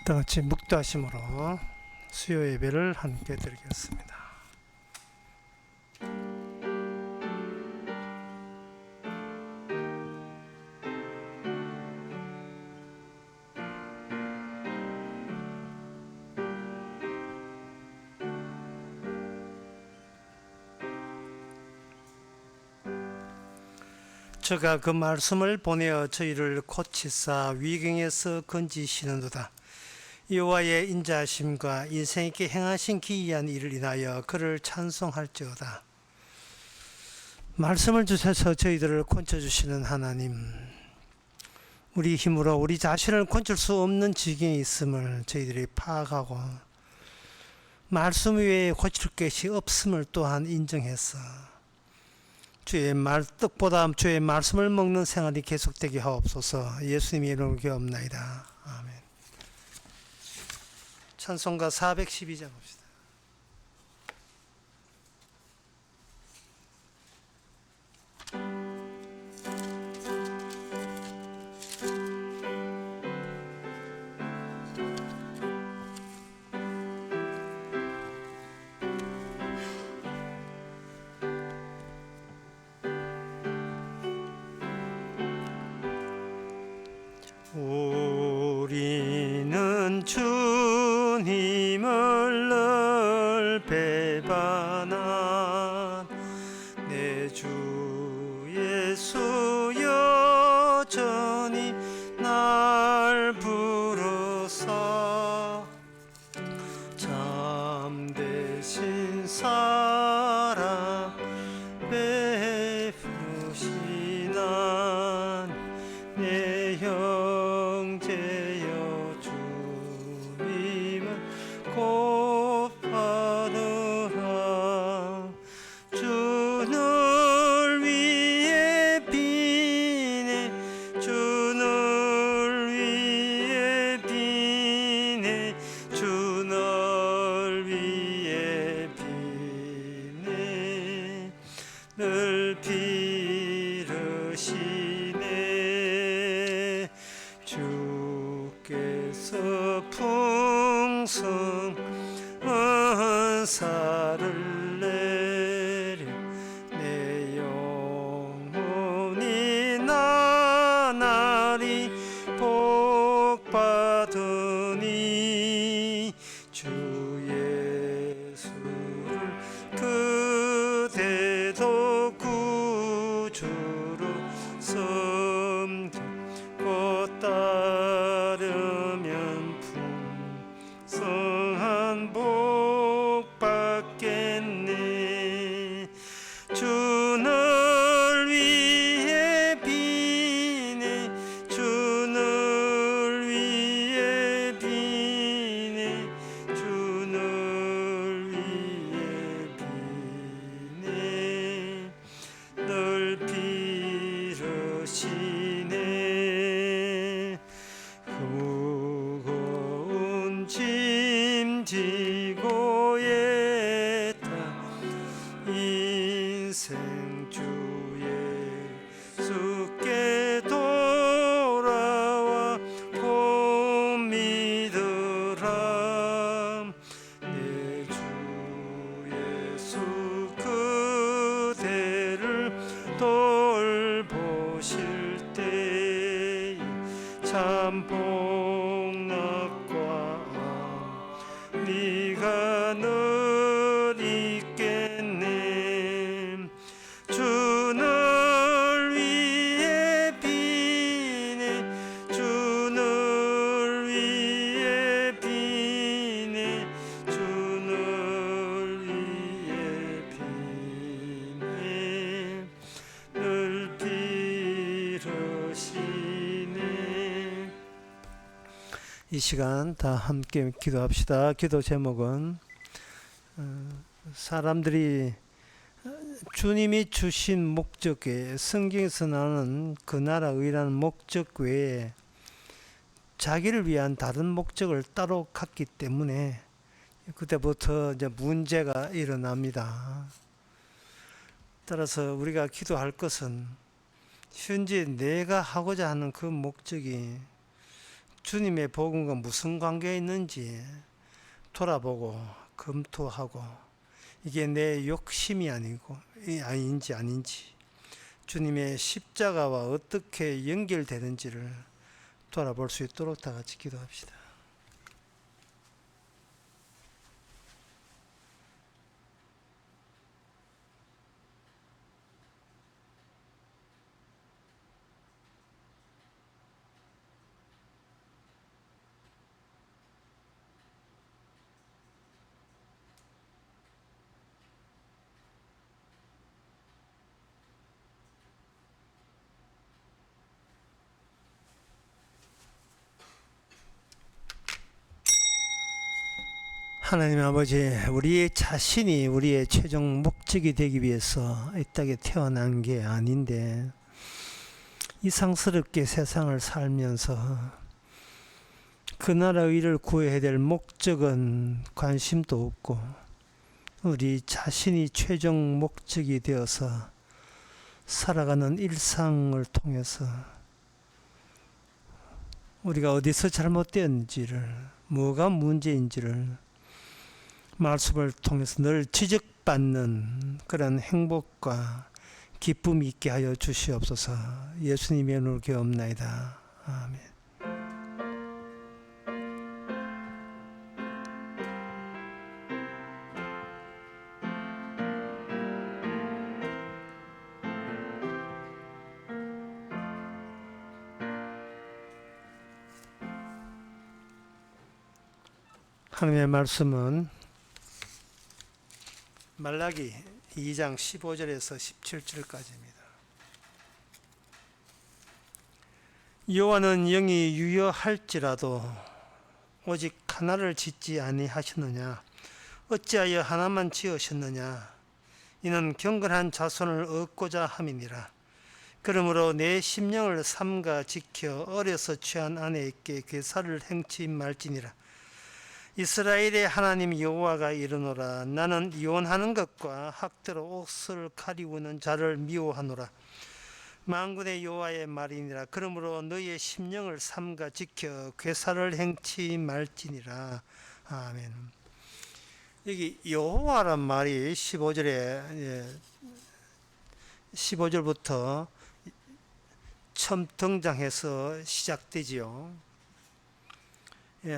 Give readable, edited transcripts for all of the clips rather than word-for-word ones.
다 같이 묵도하심으로 수요 예배를 함께 드리겠습니다. 저가 그 말씀을 보내어 저희를 고치사 위경에서 건지시는도다. 여호와의 인자하심과 인생 있게 행하신 기이한 일을 인하여 그를 찬송할지어다. 말씀을 주셔서 저희들을 건져주시는 하나님, 우리 힘으로 우리 자신을 건질 수 없는 지경에 있음을 저희들이 파악하고 말씀 외에 고칠 것이 없음을 또한 인정해서 주의 뜻보다 주의 말씀을 먹는 생활이 계속되게 하옵소서. 예수님의 이름으로 기도합나이다. 아멘. 찬송가 412장 봅시다. 우리는 주님을 늘 배반한 내 주 예수 여전히 날 부르사 참되신 사랑 베푸시난 내 형제여 주님을 곧 받으라. 주를 위해 비네 주를 위해 비네 주를 위해 비네 늘 비르시네. 주께서 풍성 은사를 내려 내 영혼이 나날이 복받으니 주 예수를 그대도 구주로 섬겨 곧 따르면 풍성한 복 받겠네. 주를 위해 비네 주를 위해 비네 주를 위해 비네 늘 비르시네. 무거운 짐 지고 애타 인생 주 예수께 돌아와 곧 믿으라. 내 주 예수 그대를 돌보실 때에 참 복락과 네가 늘 있겠네. 주를 위해 비네 주를 위해 비네 주를 위해 비네 늘 비르시네. 이 시간 다 함께 기도합시다. 기도 제목은 사람들이 주님이 주신 목적 외에 성경에서 나오는 그 나라 의라는 목적 외에 자기를 위한 다른 목적을 따로 갖기 때문에 그때부터 이제 문제가 일어납니다. 따라서 우리가 기도할 것은 현재 내가 하고자 하는 그 목적이 주님의 복음과 무슨 관계가 있는지 돌아보고 검토하고, 이게 내 욕심이 아닌지 주님의 십자가와 어떻게 연결되는지를 돌아볼 수 있도록 다 같이 기도합시다. 하나님 아버지, 우리 자신이 우리의 최종 목적이 되기 위해서 이 땅에 태어난 게 아닌데, 이상스럽게 세상을 살면서 그 나라의 일을 구해야 될 목적은 관심도 없고, 우리 자신이 최종 목적이 되어서 살아가는 일상을 통해서 우리가 어디서 잘못되었는지를, 뭐가 문제인지를 말씀을 통해서 늘 지적받는 그런 행복과 기쁨이 있게 하여 주시옵소서. 예수님의 이름으로 기도옵나이다. 아멘. 하나님의 말씀은 말라기 2장 15절에서 17절까지입니다. 여호와는 영이 유효할지라도 오직 하나를 짓지 아니하셨느냐? 어찌하여 하나만 지으셨느냐? 이는 경건한 자손을 얻고자 함이니라. 그러므로 내 심령을 삼가 지켜 어려서 취한 아내에게 괴사를 행치 말지니라. 이스라엘의 하나님 여호와가 이르노라. 나는 이혼하는 것과 학대로 옷을 가리우는 자를 미워하노라. 만군의 여호와의 말이니라. 그러므로 너희의 심령을 삼가 지켜 괴사를 행치 말지니라. 아멘. 여기 여호와란 말이 15절부터 처음 등장해서 시작되지요.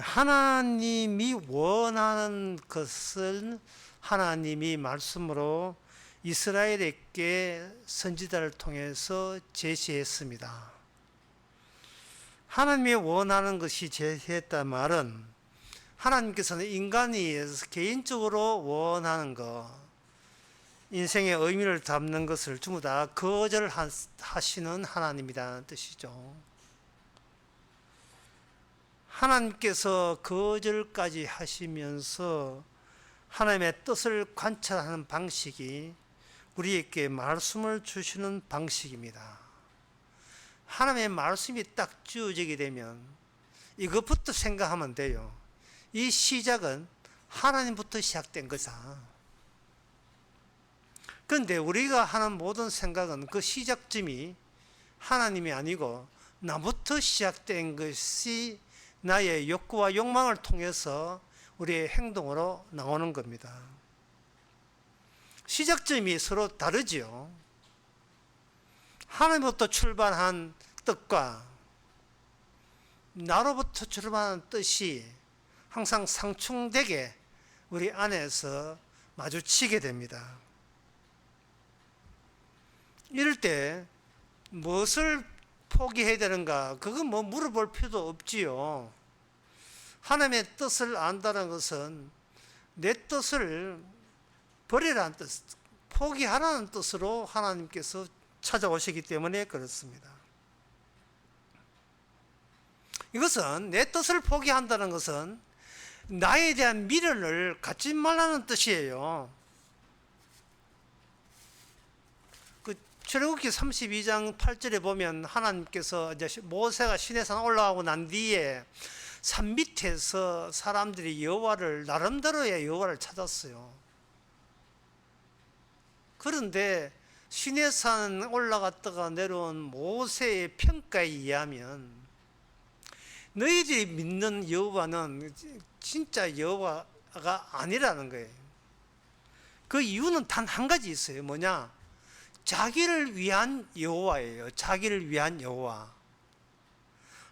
하나님이 원하는 것을 하나님이 말씀으로 이스라엘에게 선지자를 통해서 제시했습니다. 하나님이 원하는 것이 제시했단 말은 하나님께서는 인간이 개인적으로 원하는 것, 인생의 의미를 담는 것을 전부 다 거절하시는 하나님이라는 뜻이죠. 하나님께서 거절까지 하시면서 하나님의 뜻을 관찰하는 방식이 우리에게 말씀을 주시는 방식입니다. 하나님의 말씀이 딱 주어지게 되면 이것부터 생각하면 돼요. 이 시작은 하나님부터 시작된 거다. 그런데 우리가 하는 모든 생각은 그 시작점이 하나님이 아니고 나부터 시작된 것이 나의 욕구와 욕망을 통해서 우리의 행동으로 나오는 겁니다. 시작점이 서로 다르지요. 하나님부터 출발한 뜻과 나로부터 출발한 뜻이 항상 상충되게 우리 안에서 마주치게 됩니다. 이럴 때 무엇을 포기해야 되는가? 그건 뭐 물어볼 필요도 없지요. 하나님의 뜻을 안다는 것은 내 뜻을 버리라는 뜻, 포기하라는 뜻으로 하나님께서 찾아오시기 때문에 그렇습니다. 이것은 내 뜻을 포기한다는 것은 나에 대한 미련을 갖지 말라는 뜻이에요. 출애굽기 32장 8절에 보면 하나님께서 이제 모세가 시내산 올라가고 난 뒤에 산 밑에서 사람들이 여호와를 나름대로의 여호와를 찾았어요. 그런데 시내산 올라갔다가 내려온 모세의 평가에 의하면 너희들이 믿는 여호와는 진짜 여호와가 아니라는 거예요. 그 이유는 단 한 가지 있어요. 뭐냐? 자기를 위한 여호와예요. 자기를 위한 여호와.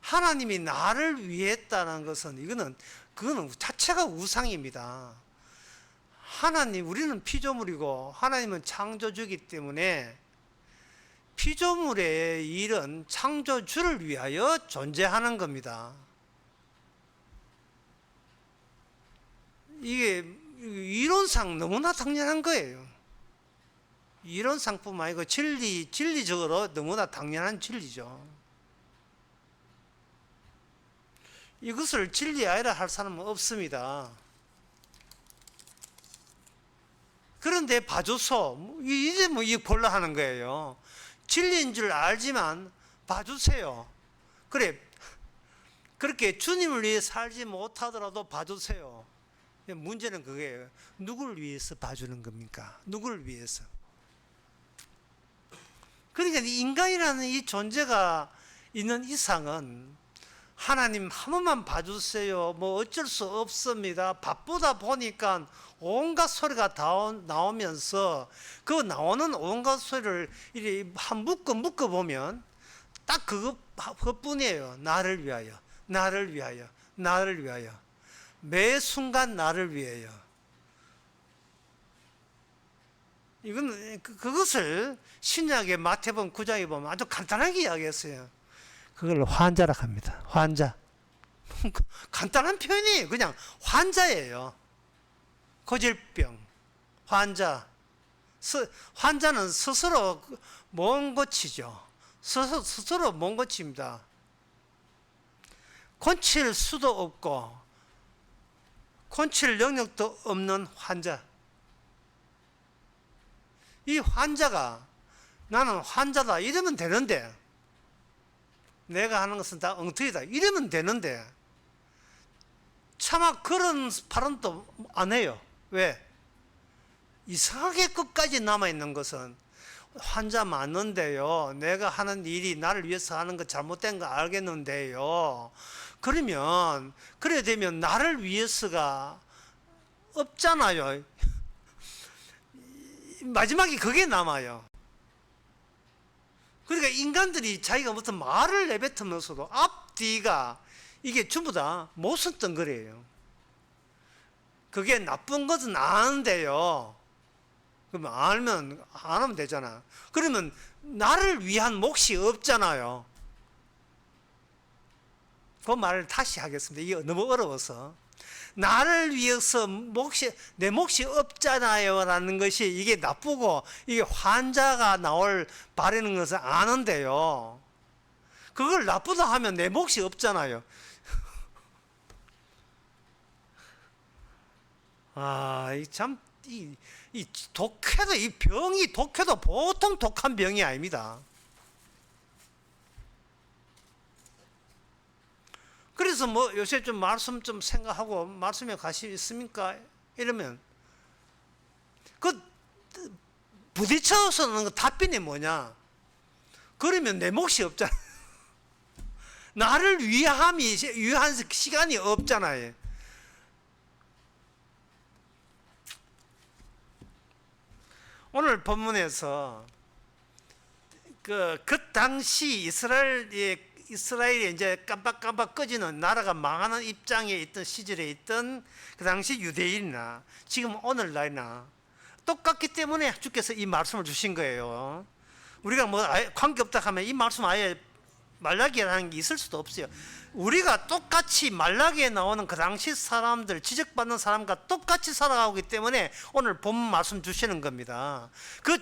하나님이 나를 위했다는 것은 그거는 자체가 우상입니다. 하나님, 우리는 피조물이고 하나님은 창조주이기 때문에 피조물의 일은 창조주를 위하여 존재하는 겁니다. 이게 이론상 너무나 당연한 거예요. 이론상뿐만 아니고 진리적으로 너무나 당연한 진리죠. 이것을 진리 아니라 할 사람은 없습니다. 그런데 봐줘서 이제 이 곤란하는 거예요. 진리인 줄 알지만 봐주세요. 그래, 그렇게 주님을 위해 살지 못하더라도 봐주세요. 문제는 그거예요. 누구를 위해서 봐주는 겁니까? 누구를 위해서? 그러니까 인간이라는 이 존재가 있는 이상은 하나님 한 번만 봐주세요. 뭐 어쩔 수 없습니다. 바쁘다 보니까 온갖 소리가 나오면서 그 나오는 온갖 소리를 이렇게 한 묶어 보면 딱 그것뿐이에요. 나를 위하여, 나를 위하여, 나를 위하여. 매 순간 나를 위하여. 이건 그것을 신약의 마태복음 9장에 보면 아주 간단하게 이야기했어요. 그걸 환자라 합니다. 환자. 간단한 표현이에요. 그냥 환자예요. 고질병, 환자. 환자는 스스로 못 고치죠. 스스로 못 고칩니다. 고칠 수도 없고 고칠 능력도 없는 환자. 이 환자가 나는 환자다 이러면 되는데, 내가 하는 것은 다 엉터리다 이러면 되는데 차마 그런 발언도 안 해요. 왜? 이상하게 끝까지 남아있는 것은 환자 맞는데요, 내가 하는 일이 나를 위해서 하는 거 잘못된 거 알겠는데요, 그러면 그래 되면 나를 위해서가 없잖아요. 마지막에 그게 남아요. 그러니까 인간들이 자기가 무슨 말을 내뱉으면서도 앞뒤가 이게 전부 다 모순 덩거리예요. 그게 나쁜 것은 아는데요, 그러면 알면 안 하면 되잖아. 그러면 나를 위한 몫이 없잖아요. 그 말을 다시 하겠습니다. 이게 너무 어려워서. 나를 위해서 내 몫이 없잖아요 라는 것이 이게 나쁘고, 이게 환자가 나올 바라는 것을 아는데요, 그걸 나쁘다 하면 내 몫이 없잖아요. 이 병이 독해도 보통 독한 병이 아닙니다. 그래서 뭐 요새 좀 말씀 좀 생각하고 말씀에 관심 있습니까? 이러면 그 부딪혀서는 그 답변이 뭐냐? 그러면 내 몫이 없잖아. 나를 위한 시간이 없잖아요. 오늘 본문에서 그 당시 이스라엘이 이제 깜빡깜빡 꺼지는, 나라가 망하는 입장에 있던 시절에 있던 그 당시 유대인이나 지금 오늘날이나 똑같기 때문에 주께서 이 말씀을 주신 거예요. 우리가 뭐 아예 관계없다 하면 이 말씀 아예 말라기라는 게 있을 수도 없어요. 우리가 똑같이 말라기에 나오는 그 당시 사람들, 지적받는 사람과 똑같이 살아가기 때문에 오늘 본문 말씀 주시는 겁니다.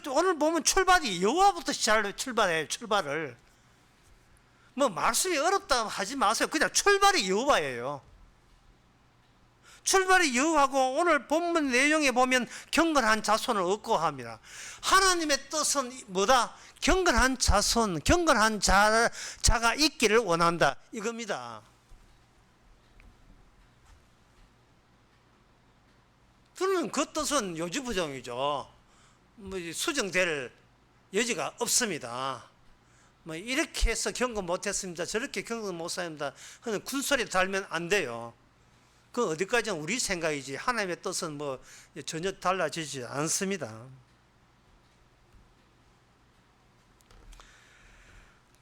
오늘 보면 출발이 여호와부터 출발해요. 출발을 뭐 말씀이 어렵다 하지 마세요. 그냥 출발이 여호와예요. 출발이 여호와고, 오늘 본문 내용에 보면 경건한 자손을 얻고 합니다. 하나님의 뜻은 뭐다? 경건한 자손, 경건한 자가 있기를 원한다 이겁니다. 그러면 그 뜻은 요지부정이죠. 뭐 수정될 여지가 없습니다. 뭐 이렇게 해서 경건 못했습니다. 저렇게 경건 못했습니다. 그는 군소리 달면 안 돼요. 그 어디까지는 우리 생각이지 하나님의 뜻은 뭐 전혀 달라지지 않습니다.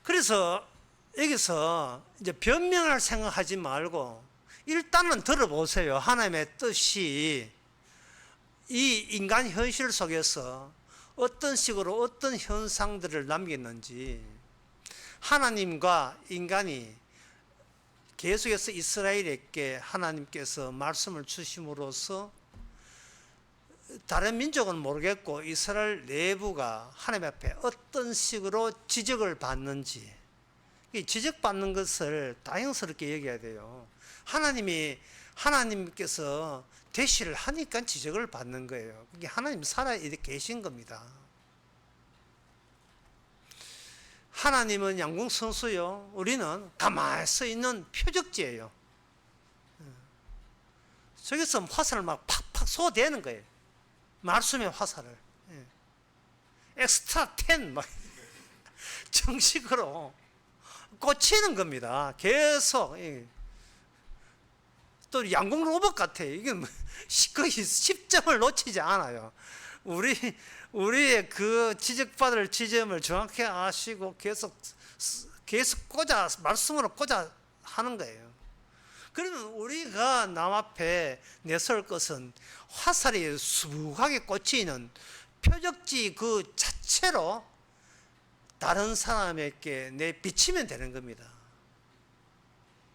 그래서 여기서 이제 변명할 생각하지 말고 일단은 들어보세요. 하나님의 뜻이 이 인간 현실 속에서 어떤 식으로 어떤 현상들을 남겼는지, 하나님과 인간이 계속해서 이스라엘에게 하나님께서 말씀을 주심으로써 다른 민족은 모르겠고 이스라엘 내부가 하나님 앞에 어떤 식으로 지적을 받는지, 이 지적받는 것을 다행스럽게 여겨야 돼요. 하나님께서 대시를 하니까 지적을 받는 거예요. 그게 하나님 살아 계신 겁니다. 하나님은 양궁선수요, 우리는 가만히 서 있는 표적지예요. 저기서 화살을 막 팍팍 쏘대는 거예요. 말씀의 화살을. 엑스트라 10 막 정식으로 꽂히는 겁니다. 계속. 또 양궁 로봇 같아요. 이게 거의 10점을 놓치지 않아요. 우리의 그 지적받을 지점을 정확히 아시고 계속 말씀으로 꽂아 하는 거예요. 그러면 우리가 남 앞에 내세울 것은 화살이 수북하게 꽂히는 표적지 그 자체로 다른 사람에게 내비치면 되는 겁니다.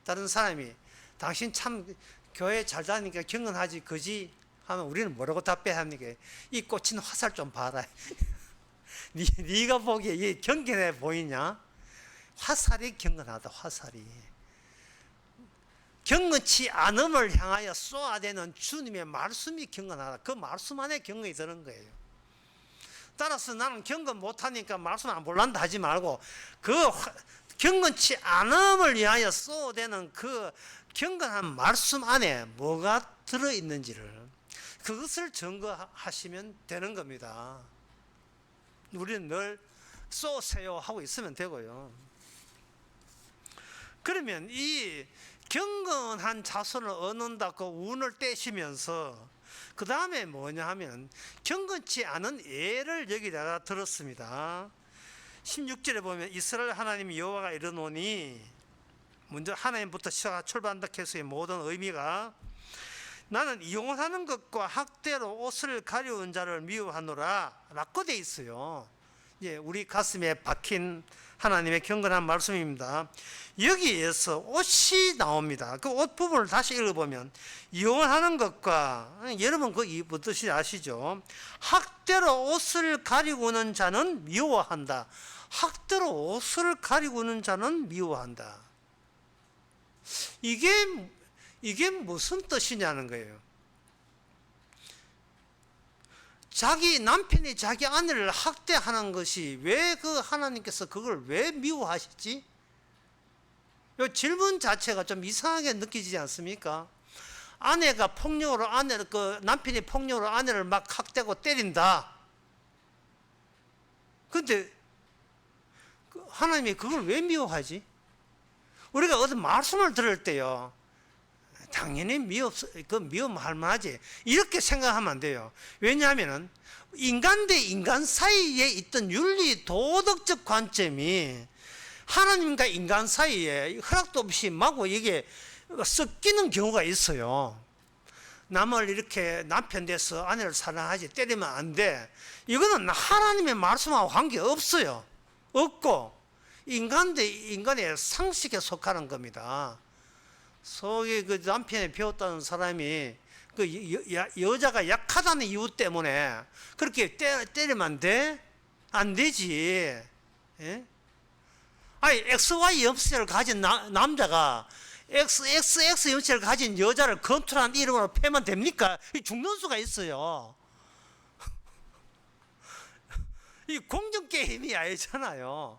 다른 사람이 당신 참 교회 잘 다니니까 경건하지 그지 하면 우리는 뭐라고 답변합니까? 이 꽂힌 화살 좀 봐라. 네가 보기에 이게 경건해 보이냐? 화살이 경건하다. 화살이 경건치 않음을 향하여 쏘아대는 주님의 말씀이 경건하다. 그 말씀 안에 경건이 드는 거예요. 따라서 나는 경건 못하니까 말씀 안 볼란다 하지 말고, 그 경건치 않음을 위하여 쏘아대는 그 경건한 말씀 안에 뭐가 들어있는지를, 그것을 증거하시면 되는 겁니다. 우리는 늘 쏘세요 하고 있으면 되고요. 그러면 이 경건한 자손을 얻는다고 운을 떼시면서 그 다음에 뭐냐 하면 경건치 않은 예를 여기다가 들었습니다. 16절에 보면 이스라엘 하나님 여호와가 이르노니, 먼저 하나님부터 출발한다 해서의 모든 의미가, 나는 이용하는 것과 학대로 옷을 가려운 자를 미워하노라 라고 돼 있어요. 예, 우리 가슴에 박힌 하나님의 경건한 말씀입니다. 여기에서 옷이 나옵니다. 그 옷 부분을 다시 읽어보면 이용하는 것과, 여러분 그 무슨 뜻인지 아시죠? 학대로 옷을 가리고는 자는 미워한다. 학대로 옷을 가리고는 자는 미워한다. 이게 무슨 뜻이냐는 거예요. 자기 남편이 자기 아내를 학대하는 것이 왜 그 하나님께서 그걸 왜 미워하시지? 이 질문 자체가 좀 이상하게 느껴지지 않습니까? 아내가 폭력으로 남편이 폭력으로 아내를 막 학대하고 때린다. 근데 하나님이 그걸 왜 미워하지? 우리가 어떤 말씀을 들을 때요, 당연히 미움할 만하지 이렇게 생각하면 안 돼요. 왜냐하면 인간 대 인간 사이에 있던 윤리 도덕적 관점이 하나님과 인간 사이에 허락도 없이 마구 이게 섞이는 경우가 있어요. 남을 이렇게 남편 돼서 아내를 사랑하지 때리면 안 돼. 이거는 하나님의 말씀하고 관계없어요. 없고 인간 대 인간의 상식에 속하는 겁니다. 속에 그 남편이 배웠다는 사람이 그 여자가 약하다는 이유 때문에 그렇게 때리면 안 돼? 안 되지. 예? 아니, XY 염색을 가진 남자가 XX 염색을 가진 여자를 검투라는 이름으로 패면 됩니까? 죽는 수가 있어요. 이 공정게임이 아니잖아요.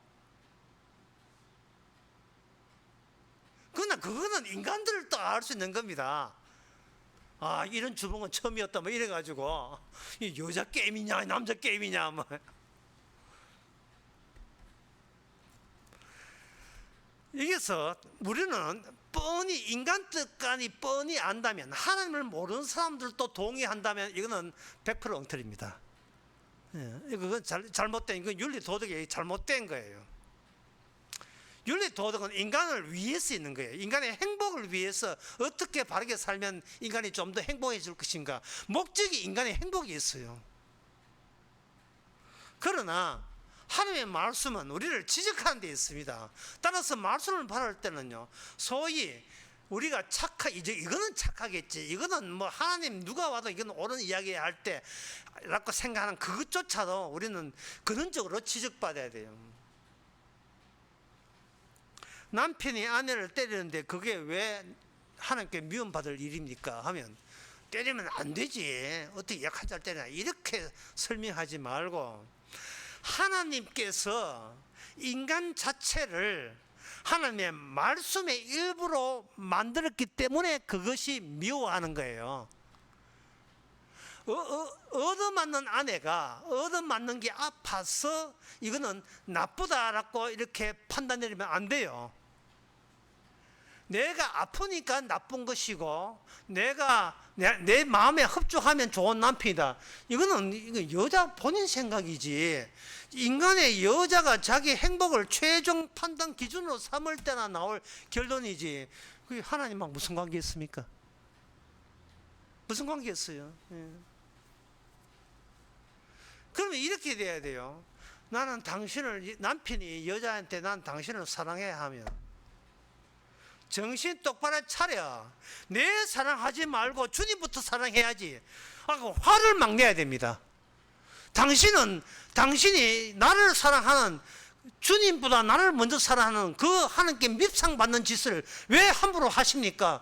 그러나 그거는 인간들을 또 알 수 있는 겁니다. 아, 이런 주봉은 처음이었다 뭐 이래가지고 이 여자 게임이냐 남자 게임이냐 뭐. 여기서 우리는 뻔히 인간 뜻간이 뻔히 안다면, 하나님을 모르는 사람들도 동의한다면 이거는 100% 엉터리입니다. 예, 이건 잘못된, 이건 윤리 도덕이 잘못된 거예요. 윤리 도덕은 인간을 위해서 있는 거예요. 인간의 행복을 위해서 어떻게 바르게 살면 인간이 좀 더 행복해질 것인가. 목적이 인간의 행복이 있어요. 그러나 하나님의 말씀은 우리를 지적하는 데 있습니다. 따라서 말씀을 바랄 때는요, 소위 우리가 이거는 착하겠지, 이거는 뭐 하나님 누가 와도 이건 옳은 이야기 할 때 라고 생각하는 그것조차도 우리는 근원적으로 지적받아야 돼요. 남편이 아내를 때리는데 그게 왜 하나님께 미움받을 일입니까 하면, 때리면 안 되지, 어떻게 약한 자를 때리나, 이렇게 설명하지 말고, 하나님께서 인간 자체를 하나님의 말씀의 일부로 만들었기 때문에 그것이 미워하는 거예요. 얻어맞는 아내가 얻어맞는 게 아파서 이거는 나쁘다라고 이렇게 판단 내리면 안 돼요. 내가 아프니까 나쁜 것이고, 내가 내 마음에 흡족하면 좋은 남편이다, 이거는 여자 본인 생각이지, 인간의 여자가 자기 행복을 최종 판단 기준으로 삼을 때나 나올 결론이지, 그게 하나님하고 무슨 관계 있습니까? 무슨 관계 있어요? 예. 그러면 이렇게 돼야 돼요. 나는 남편이 여자한테 난 당신을 사랑해 하면, 정신 똑바로 차려. 내 사랑하지 말고 주님부터 사랑해야지. 화를 막 내야 됩니다. 당신이 나를 사랑하는, 주님보다 나를 먼저 사랑하는 그 하나님께 밉상받는 짓을 왜 함부로 하십니까?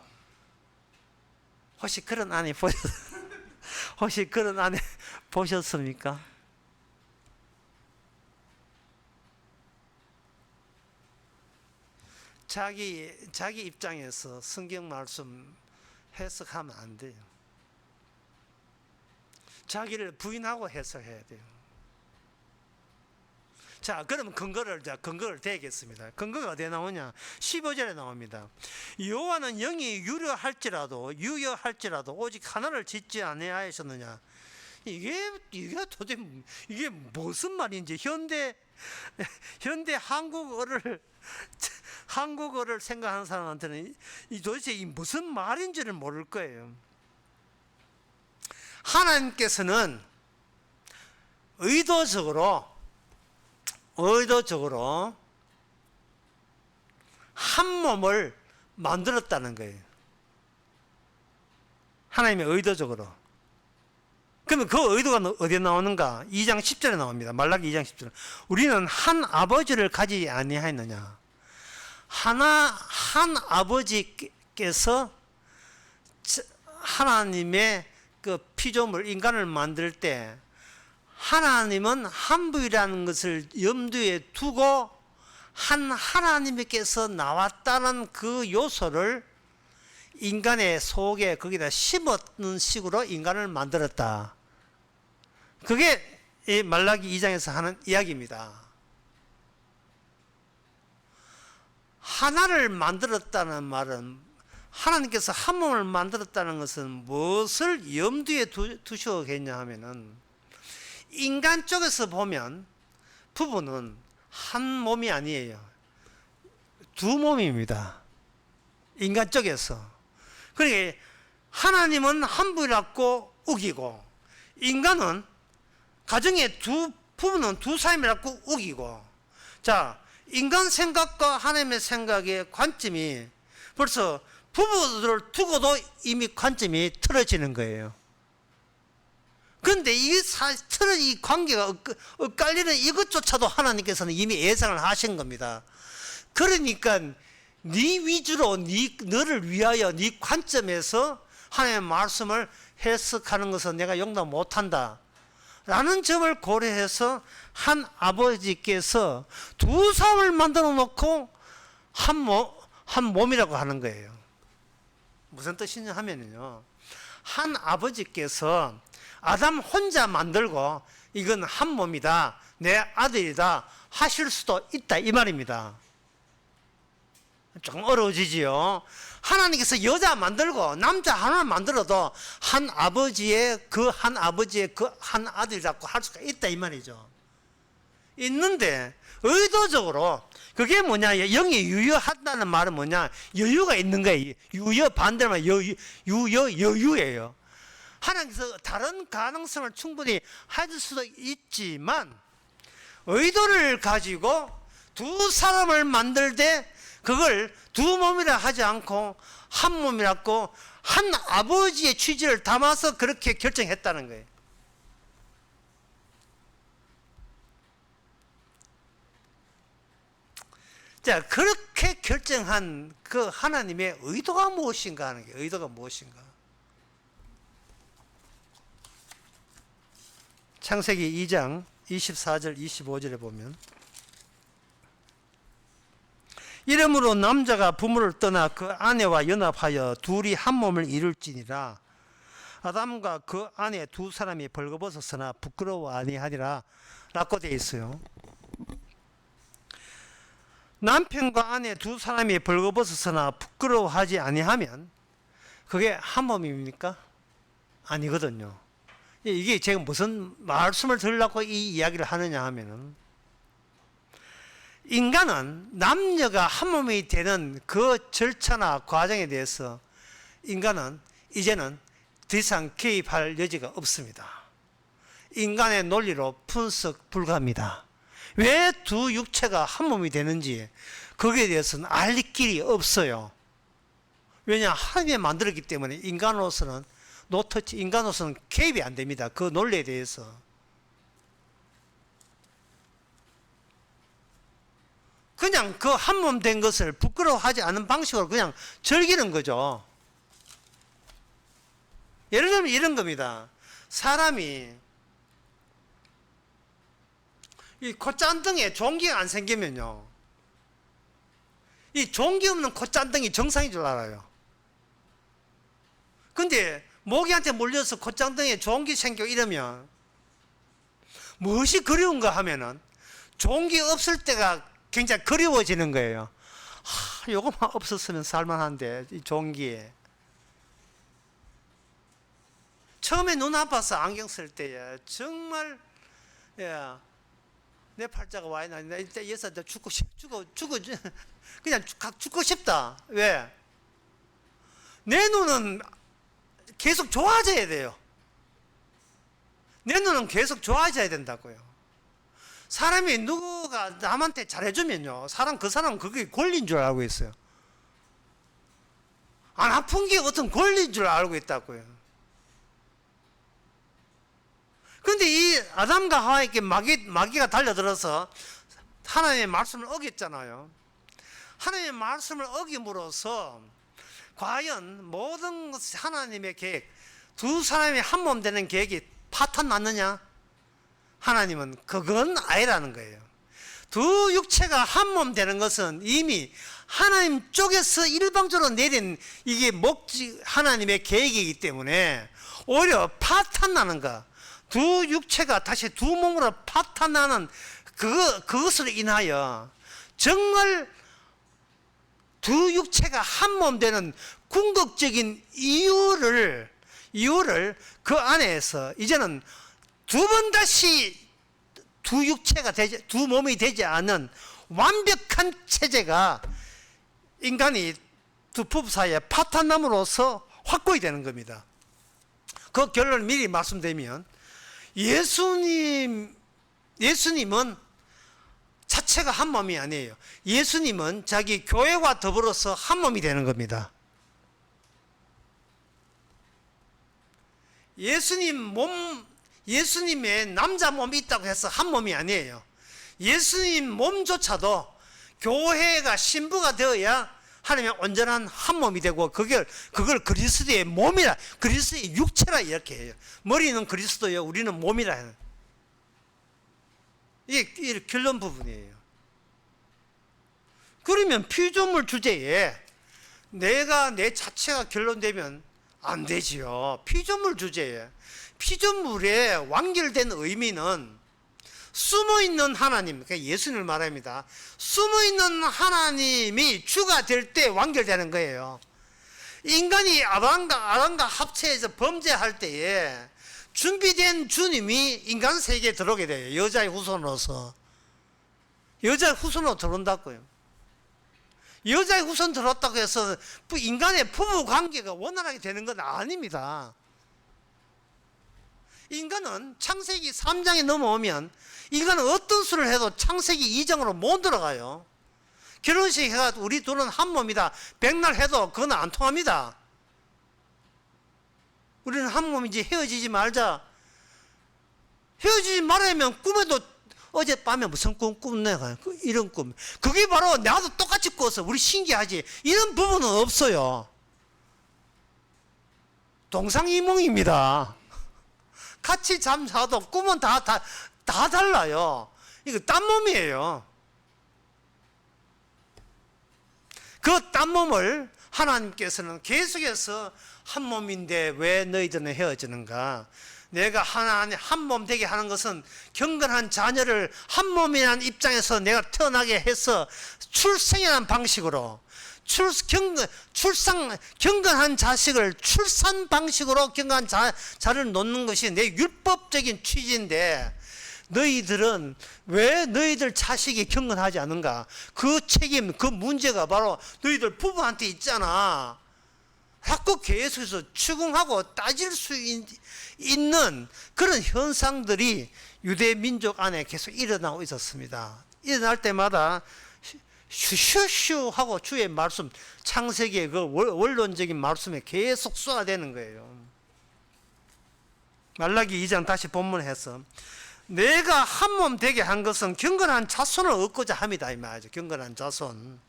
혹시 그런 아내 보셨습니까? 자기 입장에서 성경 말씀 해석하면 안 돼요. 자기를 부인하고 해석해야 돼요. 자, 그러면 근거를 대겠습니다. 근거가 어디에 나오냐? 15절에 나옵니다. 여호와는 영이 유효할지라도 오직 하나를 짓지 아니하셨느냐. 이게 도대체 이게 무슨 말인지, 현대 한국어를 생각하는 사람한테는 도대체 이 무슨 말인지를 모를 거예요. 하나님께서는 의도적으로 한 몸을 만들었다는 거예요. 하나님의 의도적으로. 그러면 그 의도가 어디에 나오는가? 2장 10절에 나옵니다. 말라기 2장 10절. 우리는 한 아버지를 가지지 아니하였느냐. 한 아버지께서 하나님의 그 피조물 인간을 만들 때 하나님은 한 분이라는 것을 염두에 두고 한 하나님께서 나왔다는 그 요소를 인간의 속에 거기다 심었는 식으로 인간을 만들었다. 그게 이 말라기 2장에서 하는 이야기입니다. 하나를 만들었다는 말은, 하나님께서 한 몸을 만들었다는 것은 무엇을 염두에 두셔야겠냐 하면은, 인간 쪽에서 보면 부부는 한 몸이 아니에요. 두 몸입니다. 인간 쪽에서. 그러니까 하나님은 한 분이라고 우기고, 인간은 가정의 부부는 두 사람이라고 우기고. 자, 인간 생각과 하나님의 생각의 관점이 벌써 부부들을 두고도 이미 관점이 틀어지는 거예요. 그런데 이 관계가 엇갈리는 이것조차도 하나님께서는 이미 예상을 하신 겁니다. 그러니까 네 위주로 너를 위하여 네 관점에서 하나님의 말씀을 해석하는 것은 내가 용납 못한다 라는 점을 고려해서 한 아버지께서 두 사람을 만들어 놓고 한 몸이라고 하는 거예요. 무슨 뜻이냐 하면요, 한 아버지께서 아담 혼자 만들고 이건 한 몸이다, 내 아들이다 하실 수도 있다, 이 말입니다. 좀 어려워지지요. 하나님께서 여자 만들고 남자 하나 만들어도 한 아버지의 그 한 아들이라고 할 수가 있다 이 말이죠. 있는데 의도적으로 그게 뭐냐, 영이 유효한다는 말은 뭐냐, 여유가 있는 거예요. 유효 반대로 말하면 여유예요. 하나님께서 다른 가능성을 충분히 하실 수도 있지만 의도를 가지고 두 사람을 만들 때 그걸 두 몸이라 하지 않고 한 몸이라고 한 아버지의 취지를 담아서 그렇게 결정했다는 거예요. 자, 그렇게 결정한 그 하나님의 의도가 무엇인가 하는 게, 의도가 무엇인가. 창세기 2장 24절 25절에 보면, 이러므로 남자가 부모를 떠나 그 아내와 연합하여 둘이 한 몸을 이룰지니라. 아담과 그 아내 두 사람이 벌거벗었으나 부끄러워 아니하리라 라고 되어 있어요. 남편과 아내 두 사람이 벌거벗었으나 부끄러워하지 아니하면 그게 한 몸입니까? 아니거든요. 이게 제가 무슨 말씀을 드리려고 이 이야기를 하느냐 하면은, 인간은 남녀가 한 몸이 되는 그 절차나 과정에 대해서 인간은 이제는 더 이상 개입할 여지가 없습니다. 인간의 논리로 분석 불가합니다. 왜 두 육체가 한 몸이 되는지 거기에 대해서는 알 길이 없어요. 왜냐, 하나님이 만들었기 때문에 인간으로서는 노터치, 인간으로서는 개입이 안 됩니다. 그 논리에 대해서. 그냥 그 한 몸 된 것을 부끄러워하지 않은 방식으로 그냥 즐기는 거죠. 예를 들면 이런 겁니다. 사람이 이 콧잔등에 종기가 안 생기면요, 이 종기 없는 콧잔등이 정상인 줄 알아요. 근데 모기한테 물려서 콧잔등에 종기 생기고 이러면 무엇이 그리운가 하면은 종기 없을 때가 굉장히 그리워지는 거예요. 요거만 없었으면 살만한데, 이 종기에. 처음에 눈 아파서 안경 쓸 때에 정말, 야, 내 팔자가 와야 나는데 이때 여기서 죽고 그냥 죽고 싶다. 왜? 내 눈은 계속 좋아져야 돼요. 내 눈은 계속 좋아져야 된다고요. 사람이 누구가 남한테 잘해주면요, 그 사람은 그게 권리인 줄 알고 있어요. 안 아픈 게 어떤 권리인 줄 알고 있다고요. 근데 이 아담과 하와에게 마귀가 달려들어서 하나님의 말씀을 어겼잖아요. 하나님의 말씀을 어김으로써 과연 모든 것이 하나님의 계획, 두 사람이 한 몸 되는 계획이 파탄 났느냐? 하나님은 그건 아니라는 거예요. 두 육체가 한 몸 되는 것은 이미 하나님 쪽에서 일방적으로 내린 이게 하나님의 계획이기 때문에 오히려 파탄 나는 거, 두 육체가 다시 두 몸으로 파탄나는 그것으로 인하여 정말 두 육체가 한 몸 되는 궁극적인 이유를 그 안에서 이제는 두 번 다시 두 몸이 되지 않은 완벽한 체제가 인간이 두 부부 사이에 파탄남으로서 확고히 되는 겁니다. 그 결론을 미리 말씀드리면, 예수님은 자체가 한 몸이 아니에요. 예수님은 자기 교회와 더불어서 한 몸이 되는 겁니다. 예수님의 남자 몸이 있다고 해서 한 몸이 아니에요. 예수님 몸조차도 교회가 신부가 되어야 하나님의 온전한 한 몸이 되고, 그걸 그리스도의 몸이라, 그리스도의 육체라 이렇게 해요. 머리는 그리스도요, 우리는 몸이라 해요. 이게 결론 부분이에요. 그러면 피조물 주제에 내 자체가 결론되면 안 되지요. 피조물 주제에, 피조물의 완결된 의미는 숨어있는 하나님, 그러니까 예수님을 말합니다. 숨어있는 하나님이 주가 될 때 완결되는 거예요. 인간이 아담과 합체해서 범죄할 때에 준비된 주님이 인간 세계에 들어오게 돼요. 여자의 후손으로서. 여자의 후손으로 들어온다고요. 여자의 후손 들어왔다고 해서 인간의 부부 관계가 원활하게 되는 건 아닙니다. 인간은 창세기 3장에 넘어오면 인간은 어떤 수를 해도 창세기 2장으로 못 들어가요. 결혼식 해가 우리 둘은 한 몸이다. 백날 해도 그건 안 통합니다. 우리는 한 몸이지 헤어지지 말자. 헤어지지 말라면 꿈에도 어젯밤에 무슨 꿈 꿨네. 이런 꿈. 그게 바로 나도 똑같이 꿔서 우리 신기하지. 이런 부분은 없어요. 동상이몽입니다. 같이 잠자도 꿈은 다 달라요. 이거 딴 몸이에요. 그 딴 몸을 하나님께서는 계속해서 한 몸인데 왜 너희들은 헤어지는가? 내가 하나님 한 몸 되게 하는 것은 경건한 자녀를 한 몸이라는 입장에서 내가 태어나게 해서 출생이라는 방식으로 경건한 자식을 출산 방식으로 경건한 자를 놓는 것이 내 율법적인 취지인데 너희들은 왜 너희들 자식이 경건하지 않은가? 그 책임, 그 문제가 바로 너희들 부부한테 있잖아. 자꾸 계속해서 추궁하고 따질 수 있는 그런 현상들이 유대 민족 안에 계속 일어나고 있었습니다. 일어날 때마다 슈슈슈 하고 주의 말씀, 창세기의 그 원론적인 말씀에 계속 쏟아대는 거예요. 말라기 2장 다시 본문해서 내가 한 몸 되게 한 것은 경건한 자손을 얻고자 합니다. 이 말이죠. 경건한 자손.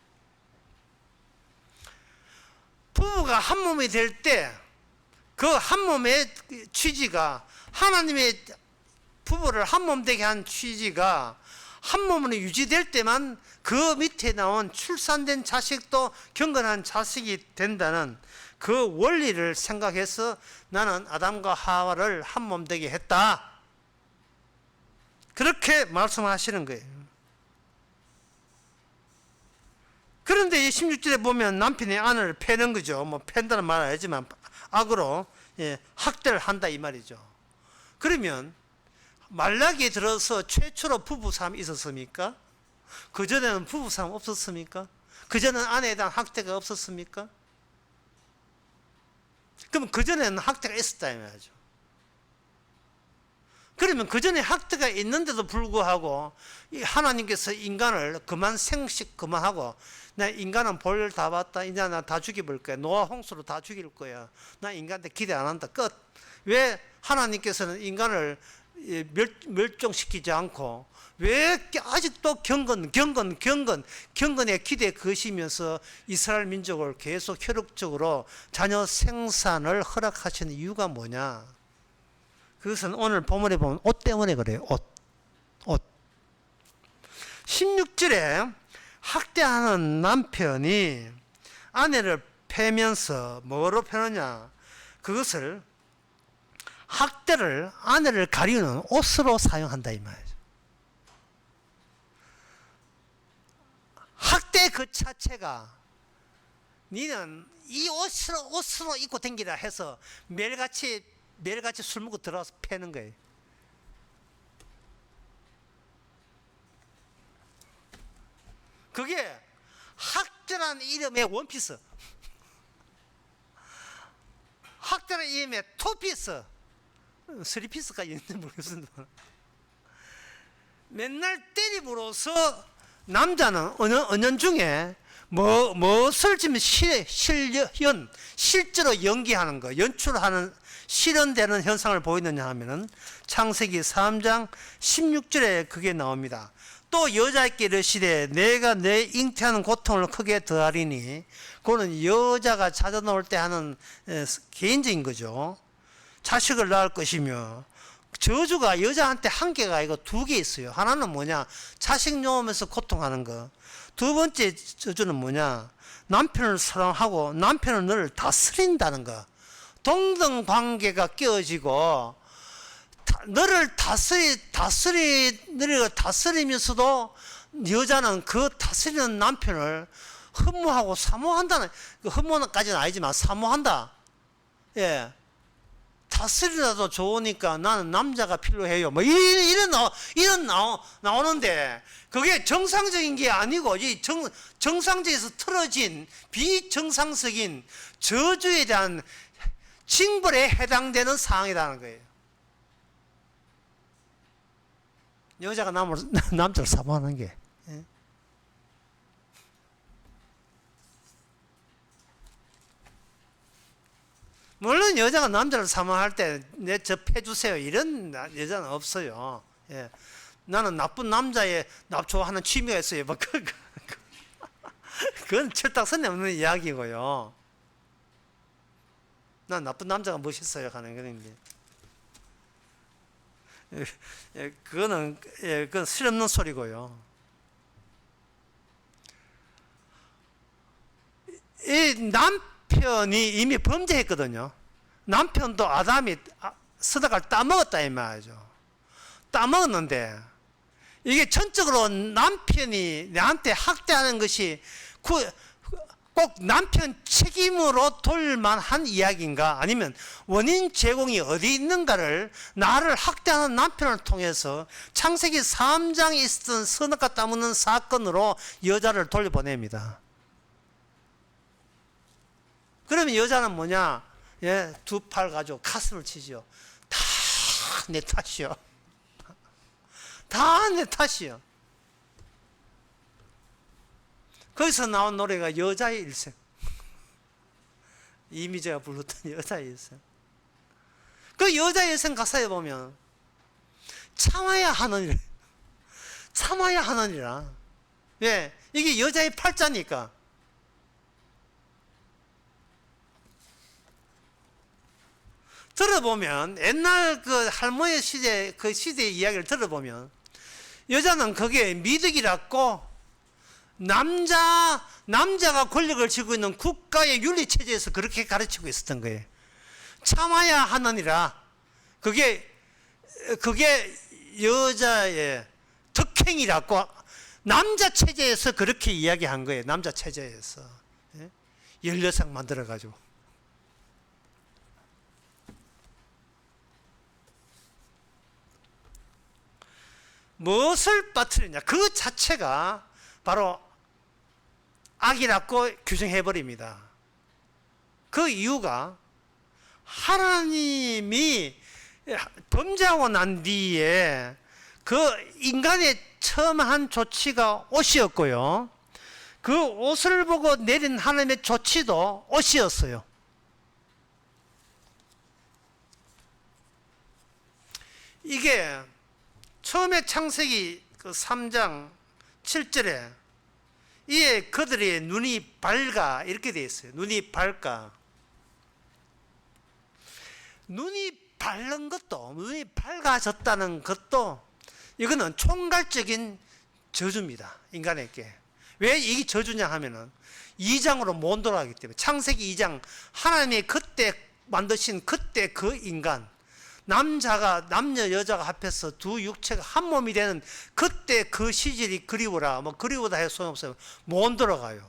부부가 한 몸이 될 때 그 한 몸의 취지가 하나님의 부부를 한 몸 되게 한 취지가 한 몸으로 유지될 때만 그 밑에 나온 출산된 자식도 경건한 자식이 된다는 그 원리를 생각해서 나는 아담과 하와를 한 몸 되게 했다. 그렇게 말씀하시는 거예요. 그런데 이 16절에 보면 남편이 아내를 패는 거죠. 뭐 팬다는 말은 아니지만 악으로 학대를 한다 이 말이죠. 그러면 말라기에 들어서 최초로 부부싸움이 있었습니까? 그전에는 부부싸움 없었습니까? 그전에는 아내에 대한 학대가 없었습니까? 그러면 그전에는 학대가 있었다 이 말이죠. 그러면 그전에 학대가 있는데도 불구하고 하나님께서 인간을 그만하고 나 인간은 볼일 다 봤다. 이제 나 다 죽여볼 거야. 노아 홍수로 다 죽일 거야. 나 인간한테 기대 안 한다. 끝. 왜 하나님께서는 인간을 멸종시키지 않고 왜 아직도 경건에 기대 거시면서 이스라엘 민족을 계속 혈육적으로 자녀 생산을 허락하시는 이유가 뭐냐? 그것은 오늘 본문에 보면 옷 때문에 그래요. 옷. 16절에 학대하는 남편이 아내를 패면서 뭐로 패느냐? 그것을 학대를 아내를 가리우는 옷으로 사용한다 이 말이죠. 학대 그 자체가 니는 이 옷으로 입고 댕기라 해서 매일같이 술 먹고 들어와서 패는 거예요. 그게 학대라는 이름의 원피스, 학대라는 이름의 투피스, 3피스까지 있는지 모르겠습니다. 맨날 때림으로써 남자는 은연중에 무엇을 지금 실제로 연기하는 거, 연출하는 실현되는 현상을 보이느냐 하면은 창세기 3장 16절에 그게 나옵니다. 또 여자에게 이르시되 내가 내 잉태하는 고통을 크게 더하리니, 그거는 여자가 찾아 나올 때 하는 개인적인 거죠. 자식을 낳을 것이며, 저주가 여자한테 한 개가 아니고 두 개 있어요. 하나는 뭐냐? 자식 놓으면서 고통하는 거. 두 번째 저주는 뭐냐? 남편을 사랑하고 남편은 너를 다스린다는 거. 동등 관계가 깨어지고 너를 다스리면서도 여자는 그 다스리는 남편을 흠모하고 사모한다는, 그 흠모까지는 아니지만 사모한다. 예. 다스리라도 좋으니까 나는 남자가 필요해요. 뭐 나오는데 그게 정상적인 게 아니고 이 정상적에서 틀어진 비정상적인 저주에 대한 징벌에 해당되는 상황이라는 거예요. 여자가 남자를 사모하는 게. 예? 물론 여자가 남자를 사모할 때 내 저 패주세요 이런 여자는 없어요. 예. 나는 나쁜 남자에 납조하는 취미가 있어요. 뭐 그건 철딱선이 없는 이야기고요. 난 나쁜 남자가 멋있어요 하는 그런데 그건 실없는 소리고요. 이 남편이 이미 범죄했거든요. 남편도 아담이 서다가를 따먹었다 이 말이죠. 따먹었는데 이게 전적으로 남편이 나한테 학대하는 것이 꼭 남편 책임으로 돌 만한 이야기인가, 아니면 원인 제공이 어디 있는가를 나를 학대하는 남편을 통해서 창세기 3장에 있었던 선악과 따먹는 사건으로 여자를 돌려보냅니다. 그러면 여자는 뭐냐? 예, 두 팔 가지고 가슴을 치죠. 다 내 탓이요. 다 내 탓이요. 거기서 나온 노래가 여자의 일생. 이미재가 불렀던 여자의 일생. 그 여자의 일생 가사에 보면 참아야 하느니라. 참아야 하느니라. 왜? 이게 여자의 팔자니까. 들어보면 옛날 그 할머니 시대 그 시대의 이야기를 들어보면 여자는 그게 미덕이라고 남자가 권력을 쥐고 있는 국가의 윤리 체제에서 그렇게 가르치고 있었던 거예요. 참아야 하느니라. 그게 여자의 덕행이라고 남자 체제에서 그렇게 이야기한 거예요. 남자 체제에서 16상 만들어 가지고. 무엇을 빠뜨리냐? 그 자체가 바로 악이라고 규정해버립니다. 그 이유가 하나님이 범죄하고 난 뒤에 그 인간의 처음 한 조치가 옷이었고요. 그 옷을 보고 내린 하나님의 조치도 옷이었어요. 이게 처음에 창세기 그 3장 7절에 이에 그들의 눈이 밝아 이렇게 되어 있어요. 눈이 밝아. 눈이 밝아졌다는 것도 이거는 총괄적인 저주입니다. 인간에게. 왜 이게 저주냐 하면은 2장으로 못 돌아가기 때문에. 창세기 2장 하나님이 그때 만드신 그때 그 인간, 남녀 여자가 합해서 두 육체가 한 몸이 되는 그때 그 시절이 그리워라. 뭐 그리워다 해서 소용없어요. 못 돌아가요.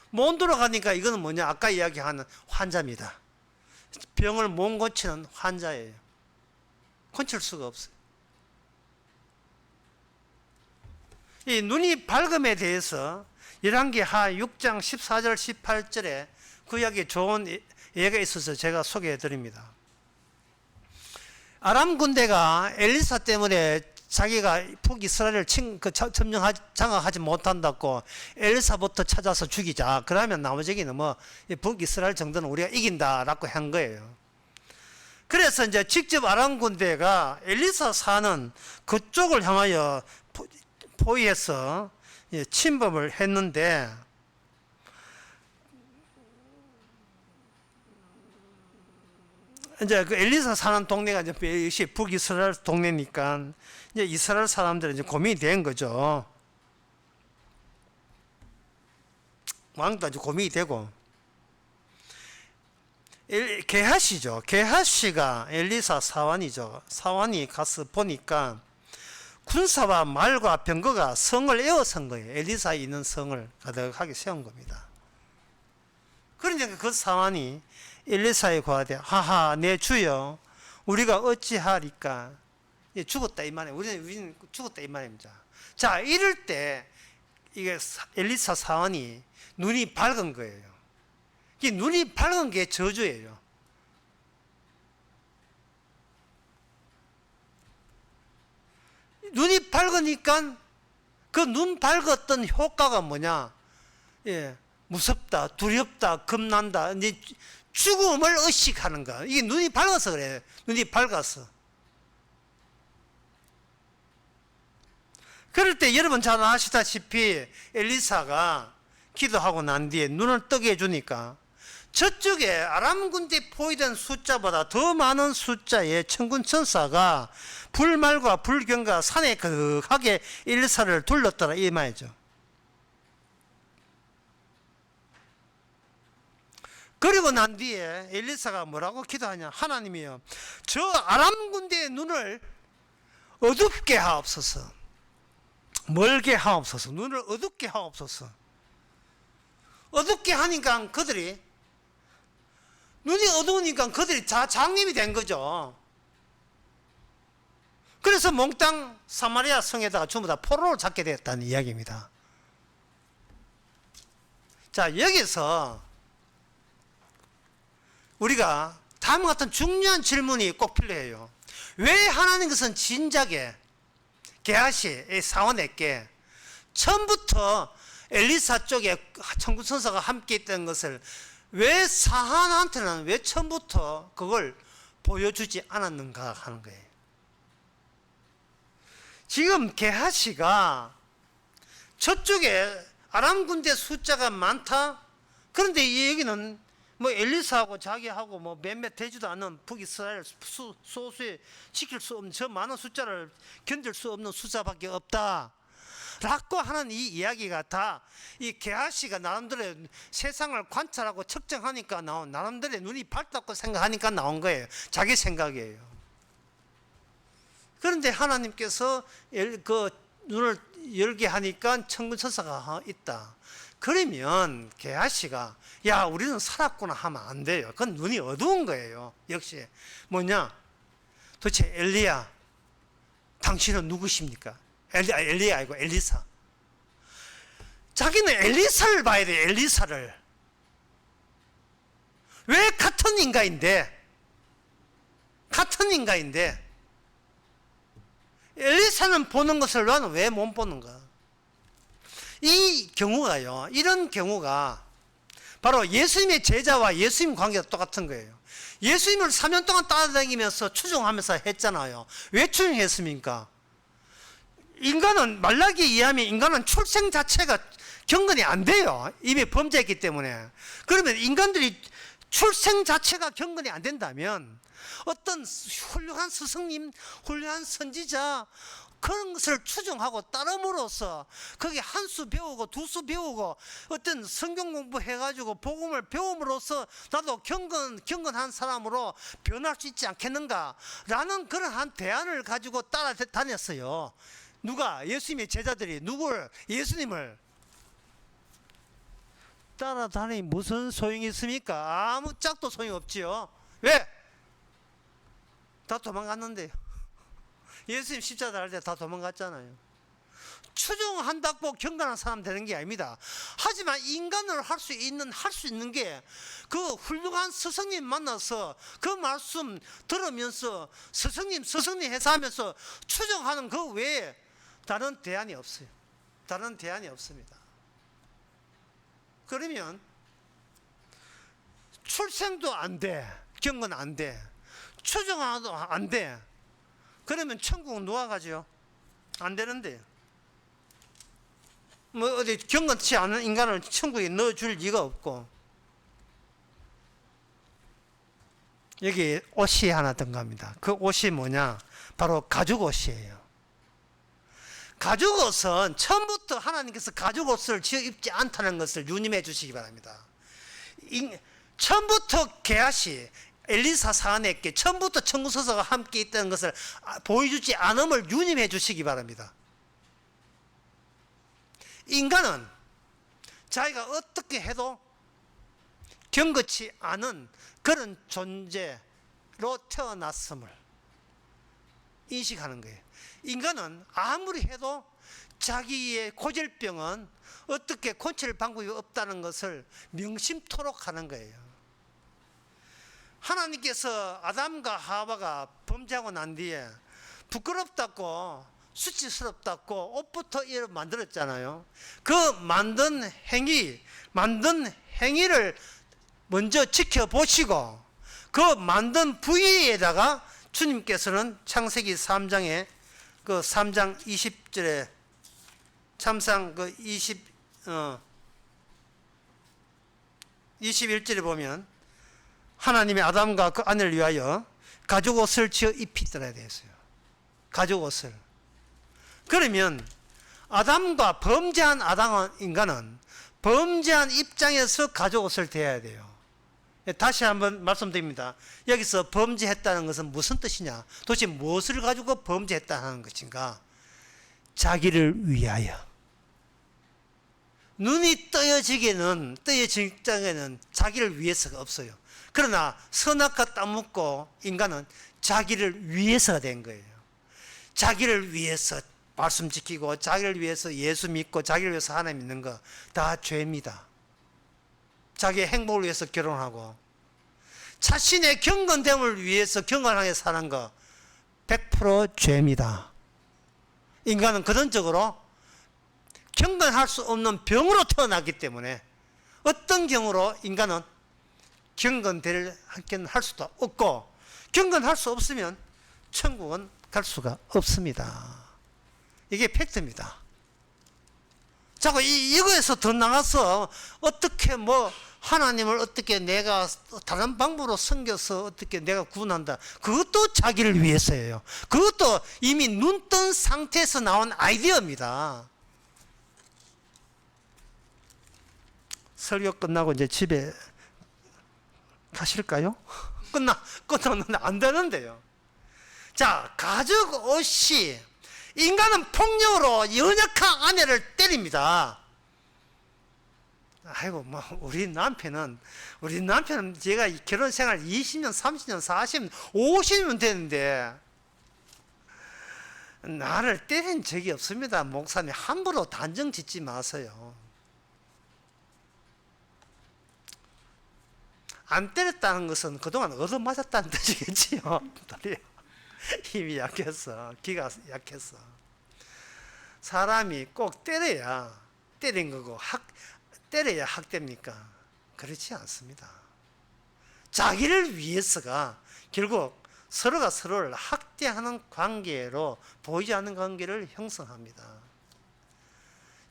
못 돌아가니까 이거는 뭐냐? 아까 이야기하는 환자입니다. 병을 못 고치는 환자예요. 고칠 수가 없어요. 이 눈이 밝음에 대해서 열왕기하 6장 14절 18절에 그 이야기 좋은 예가 있어서 제가 소개해 드립니다. 아람 군대가 엘리사 때문에 자기가 북이스라엘을 장악하지 못한다고 엘리사부터 찾아서 죽이자. 그러면 나머지는 뭐 북이스라엘 정도는 우리가 이긴다라고 한 거예요. 그래서 이제 직접 아람 군대가 엘리사 사는 그쪽을 향하여 포위해서 침범을 했는데, 이제 그 엘리사 사는 동네가 이제 역시 북이스라엘 동네니까 이제 이스라엘 사람들은 이제 고민이 된 거죠. 왕도 아주 고민이 되고, 게하시죠. 게하시가 엘리사 사환이죠. 사환이 가서 보니까 군사와 말과 병거가 성을 에워선 거예요. 엘리사에 있는 성을 가득하게 세운 겁니다. 그러니까 그 사환이 엘리사에 고하되 하하 내 주여 우리가 어찌하리까. 죽었다 이 말이에요. 우리는 죽었다 이 말입니다. 자, 이럴 때 이게 엘리사 사환이 눈이 밝은 거예요. 이 눈이 밝은 게 저주예요. 눈이 밝으니까 그 눈 밝았던 효과가 뭐냐? 예, 무섭다, 두렵다, 겁난다. 이제 죽음을 의식하는 거. 이게 눈이 밝아서 그래. 눈이 밝아서. 그럴 때 여러분 잘 아시다시피 엘리사가 기도하고 난 뒤에 눈을 뜨게 해주니까 저쪽에 아람 군대에 포위된 숫자보다 더 많은 숫자의 천군 천사가 불말과 불경과 산에 거하게 엘리사를 둘렀더라 이 말이죠. 그리고 난 뒤에 엘리사가 뭐라고 기도하냐. 하나님이여 저 아람 군대의 눈을 어둡게 하옵소서. 멀게 하옵소서. 눈을 어둡게 하옵소서. 어둡게 하니까 그들이 눈이 어두우니까 그들이 다 장님이 된 거죠. 그래서 몽땅 사마리아 성에다가 전부 다 포로를 잡게 되었다는 이야기입니다. 자, 여기서 우리가 다음과 같은 중요한 질문이 꼭 필요해요. 왜 하나님께서는 진작에 게하시의 사원에게 처음부터 엘리사 쪽에 천군천사가 함께 있던 것을 왜 사한한테는 왜 처음부터 그걸 보여주지 않았는가 하는 거예요. 지금 게하시가 저쪽에 아람 군대 숫자가 많다. 그런데 이 얘기는 뭐 엘리사하고 자기하고 뭐 몇몇 되지도 않는 북이스라엘 소수에 지킬 수 없는 저 많은 숫자를 견딜 수 없는 숫자밖에 없다. 라고 하는 이 이야기가 다 이 게하시가 나름대로 세상을 관찰하고 측정하니까 나온 나름대로 눈이 밝다고 생각하니까 나온 거예요. 자기 생각이에요. 그런데 하나님께서 그 눈을 열게 하니까 천군천사가 있다. 그러면 게하시가 야 우리는 살았구나 하면 안 돼요. 그건 눈이 어두운 거예요. 역시 뭐냐 도대체 엘리야 당신은 누구십니까? 엘리야 아니고 엘리사. 자기는 엘리사를 봐야 돼. 엘리사를. 왜 같은 인간인데 엘리사는 보는 것을 나는 왜 못 보는가? 이 경우가요, 이런 경우가 바로 예수님의 제자와 예수님 관계가 똑같은 거예요. 예수님을 3년 동안 따라다니면서 추종하면서 했잖아요. 왜 추종했습니까? 인간은 말라기에 의하면 인간은 출생 자체가 경건이 안 돼요. 이미 범죄했기 때문에. 그러면 인간들이 출생 자체가 경건이 안 된다면 어떤 훌륭한 스승님, 훌륭한 선지자 그런 것을 추종하고 따름으로써 거기 한 수 배우고 두 수 배우고 어떤 성경 공부해가지고 복음을 배움으로써 나도 경건한 사람으로 변할 수 있지 않겠는가 라는 그러한 대안을 가지고 따라다녔어요. 누가? 예수님의 제자들이 예수님을 따라다니 무슨 소용이 있습니까? 아무 짝도 소용이 없지요. 왜? 다 도망갔는데요. 예수님 십자가 달 때 다 도망갔잖아요. 추종한다고 경건한 사람 되는 게 아닙니다. 하지만 인간을 할 수 있는 게 그 훌륭한 스승님 만나서 그 말씀 들으면서 스승님 해서 하면서 추종하는 그 외에 다른 대안이 없어요. 다른 대안이 없습니다. 그러면 출생도 안 돼. 경건 안 돼. 추종도 안 돼. 그러면 천국은 누가 가죠? 안 되는데. 뭐 어디 경건치 않은 인간을 천국에 넣어줄 리가 없고. 여기 옷이 하나 등갑니다. 그 옷이 뭐냐? 바로 가죽 옷이에요. 가죽 옷은 처음부터 하나님께서 가죽 옷을 지어 입지 않다는 것을 유념해 주시기 바랍니다. 처음부터 게하시 엘리사 사안에게 처음부터 청구서서가 함께 있다는 것을 보여주지 않음을 유념해 주시기 바랍니다. 인간은 자기가 어떻게 해도 경거치 않은 그런 존재로 태어났음을 인식하는 거예요. 인간은 아무리 해도 자기의 고질병은 어떻게 고칠 방법이 없다는 것을 명심토록 하는 거예요. 하나님께서 아담과 하와가 범죄하고 난 뒤에 부끄럽다고 수치스럽다고 옷부터 만들었잖아요. 그 만든 행위를 먼저 지켜보시고 그 만든 부위에다가 주님께서는 창세기 3장에 그 3장 20절에 참상 그 21절에 보면 하나님이 아담과 그 아내를 위하여 가죽 옷을 지어 입히더라 되었어요. 가죽 옷을. 그러면 아담과 범죄한 인간은 범죄한 입장에서 가죽 옷을 대야 돼요. 다시 한번 말씀드립니다. 여기서 범죄했다는 것은 무슨 뜻이냐? 도대체 무엇을 가지고 범죄했다는 것인가? 자기를 위하여. 눈이 떠여지게는 자기를 위해서가 없어요. 그러나 선악과 따먹고 인간은 자기를 위해서가 된 거예요. 자기를 위해서 말씀 지키고 자기를 위해서 예수 믿고 자기를 위해서 하나님 믿는 거 다 죄입니다. 자기의 행복을 위해서 결혼하고 자신의 경건됨을 위해서 경건하게 사는 거 100% 죄입니다. 인간은 근원적으로 경건할 수 없는 병으로 태어났기 때문에 어떤 경우로 인간은 경건될 수도 없고 경건할 수 없으면 천국은 갈 수가 없습니다. 이게 팩트입니다. 자꾸 이거에서 더 나가서 어떻게 하나님을 어떻게 내가 다른 방법으로 섬겨서 어떻게 내가 구원한다. 그것도 자기를 위해서예요. 그것도 이미 눈 뜬 상태에서 나온 아이디어입니다. 설교 끝나고 이제 집에 가실까요? 끝났는데 안 되는데요. 자, 가죽 옷이 인간은 폭력으로 연약한 아내를 때립니다. 아이고, 우리 남편은 제가 결혼 생활 20년, 30년, 40년, 50년 됐는데, 나를 때린 적이 없습니다. 목사님, 함부로 단정 짓지 마세요. 안 때렸다는 것은 그동안 얻어맞았다는 뜻이겠지요. 힘이 약해서, 기가 약해서. 사람이 꼭 때려야 때린 거고, 때려야 학대입니까? 그렇지 않습니다. 자기를 위해서가 결국 서로가 서로를 학대하는 관계로 보이지 않는 관계를 형성합니다.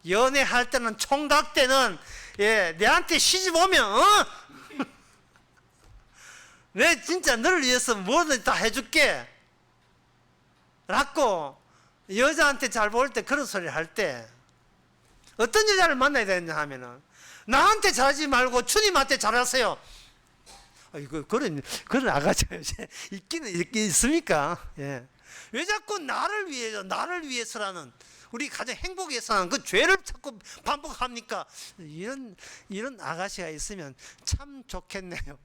연애할 때는 총각 때는 내한테 시집 오면 내 진짜 너를 위해서 뭐든 다 해줄게 라고 여자한테 잘 보일 때 그런 소리를 할 때 어떤 여자를 만나야 되느냐 하면은 나한테 잘하지 말고 주님한테 잘하세요. 그런 아가씨가 있긴 있습니까? 예. 왜 자꾸 나를 위해서라는 우리 가정 행복을 위해서는 그 죄를 자꾸 반복합니까? 이런 아가씨가 있으면 참 좋겠네요.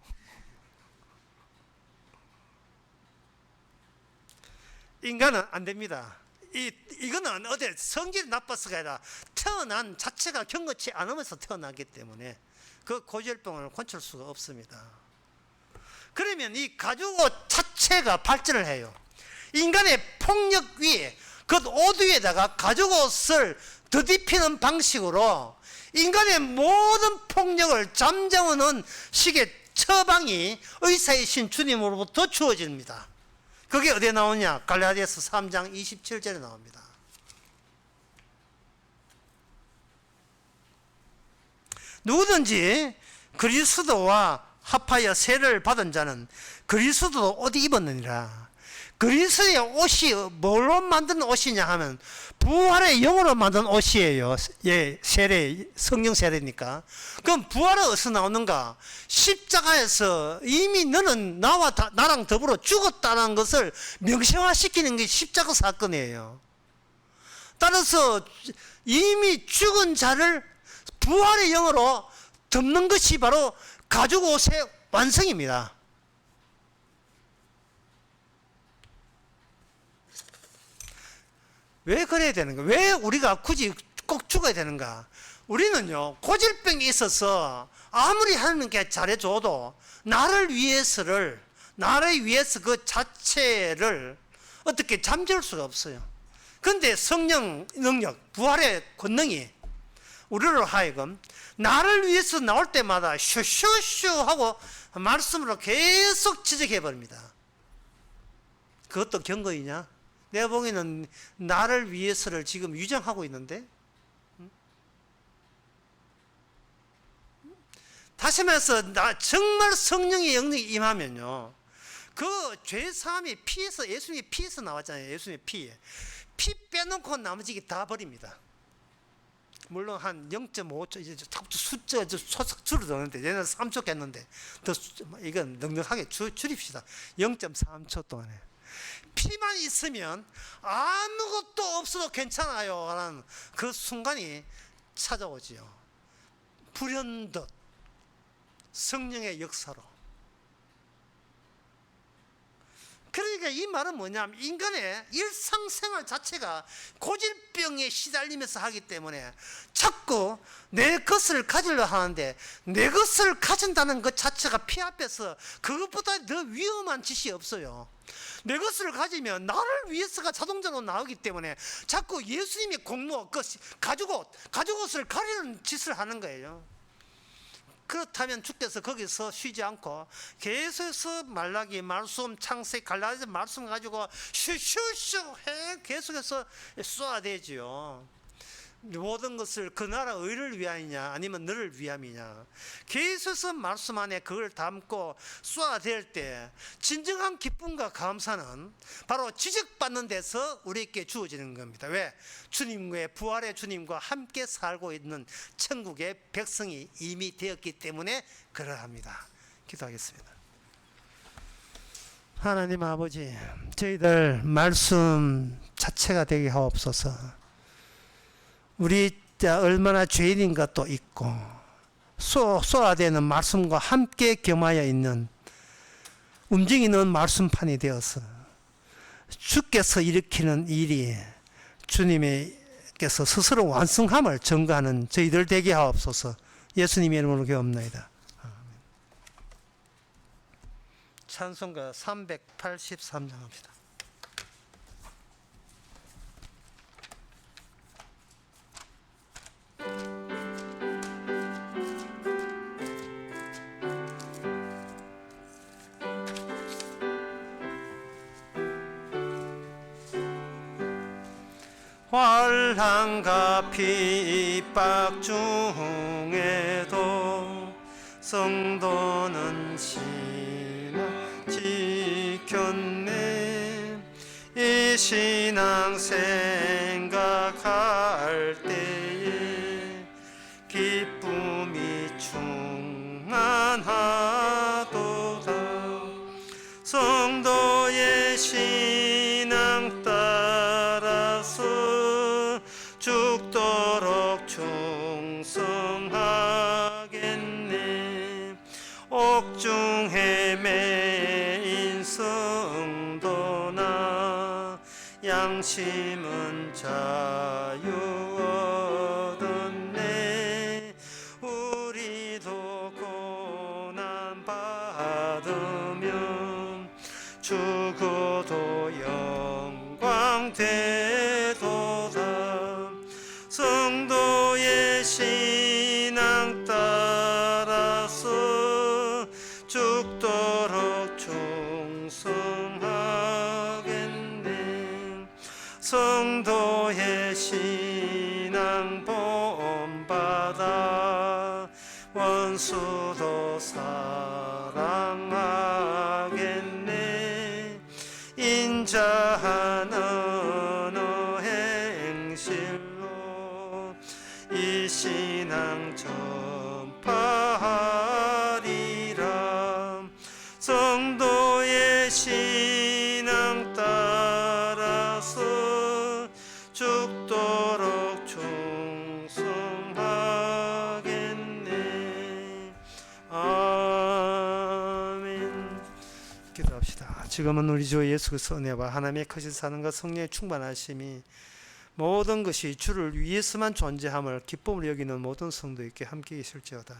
인간은 안 됩니다. 이거는 어디 성질이 나빠서가 아니라 태어난 자체가 경건치 않으면서 태어나기 때문에 그 고질병을 고칠 수가 없습니다. 그러면 이 가죽옷 자체가 발전을 해요. 인간의 폭력 위에 그 옷 위에다가 가죽옷을 더딥히는 방식으로 인간의 모든 폭력을 잠재우는 식의 처방이 의사이신 주님으로부터 주어집니다. 그게 어디에 나오냐? 갈라디아서 3장 27절에 나옵니다. 누구든지 그리스도와 합하여 세를 받은 자는 그리스도도 옷 입었느니라. 그리스도의 옷이 뭘로 만든 옷이냐 하면 부활의 영으로 만든 옷이에요. 예, 세례, 성령 세례니까. 그럼 부활은 어디서 나오는가? 십자가에서 이미 너는 나랑 더불어 죽었다는 것을 명시화시키는 게 십자가 사건이에요. 따라서 이미 죽은 자를 부활의 영으로 덮는 것이 바로 가죽 옷의 완성입니다. 왜 그래야 되는가? 왜 우리가 굳이 꼭 죽어야 되는가? 우리는요, 고질병이 있어서 아무리 하나님께 잘해줘도 나를 위해서 그 자체를 어떻게 잠재울 수가 없어요. 그런데 성령 능력, 부활의 권능이 우리로 하여금 나를 위해서 나올 때마다 슈슈슈 하고 말씀으로 계속 지적해 버립니다. 그것도 경고이냐? 내가 보기에는 나를 위해서를 지금 유정하고 있는데, 다시 말해서 정말 성령의 영능이 임하면요, 그 죄사함이 피에서, 예수님의 피에서 나왔잖아요. 예수님의 피에 피 빼놓고 나머지 다 버립니다. 물론 한 0.5초 이제 숫자 소석 줄어드는데, 얘는 3초 했는데 더 이건 넉넉하게 줄입시다. 0.3초 동안에 피만 있으면 아무것도 없어도 괜찮아요 라는 그 순간이 찾아오지요. 불현듯 성령의 역사로. 그러니까 이 말은 뭐냐면, 인간의 일상생활 자체가 고질병에 시달리면서 하기 때문에 자꾸 내 것을 가지려 하는데, 내 것을 가진다는 것 자체가 피 앞에서 그것보다 더 위험한 짓이 없어요. 내 것을 가지면 나를 위해서가 자동적으로 나오기 때문에 자꾸 예수님의 공로, 가죽옷을 가리는 짓을 하는 거예요. 그렇다면 주께서 거기서 쉬지 않고 계속해서 말라기, 말씀, 창세기, 갈라디아 말씀 가지고 슈슈슈 해 계속해서 쏘아대지요. 모든 것을 그 나라 의를 위하이냐 아니면 너를 위함이냐, 계속해서 말씀 안에 그걸 담고 쏘아댈 때 진정한 기쁨과 감사는 바로 지적받는 데서 우리에게 주어지는 겁니다. 왜? 주님과의 부활의 주님과 함께 살고 있는 천국의 백성이 이미 되었기 때문에 그러합니다. 기도하겠습니다. 하나님 아버지, 저희들 말씀 자체가 되게 하옵소서. 우리 얼마나 죄인인 것도 있고 쏘아대는 말씀과 함께 겸하여 있는 움직이는 말씀판이 되어서 주께서 일으키는 일이 주님께서 스스로 완성함을 증거하는 저희들 되게 하옵소서. 예수님의 이름으로 기도합니다. 찬송가 383장 합니다. 환난과 핍박 중에도 성도는 신앙 지켰네. 이 신앙 생각할 때에 기쁨이 충만하도다. 성도의 신앙 따라서 죽도록 충성하겠네. 옥중에 매인 성도나 양심은 자유 얻었네. 우리도 고난 받으면 죽어도 영광 되도다. 성도의 신앙 따라서 죽도록 충성하겠네. 성도의 신앙 본받아 원수도 사랑하겠네. 인정 지금은 우리 주 예수 그리스도 은혜와 하나님의 크신 사랑과 성령의 충만하심이 모든 것이 주를 위해서만 존재함을 기쁨을 여기는 모든 성도에게 함께 계실지어다.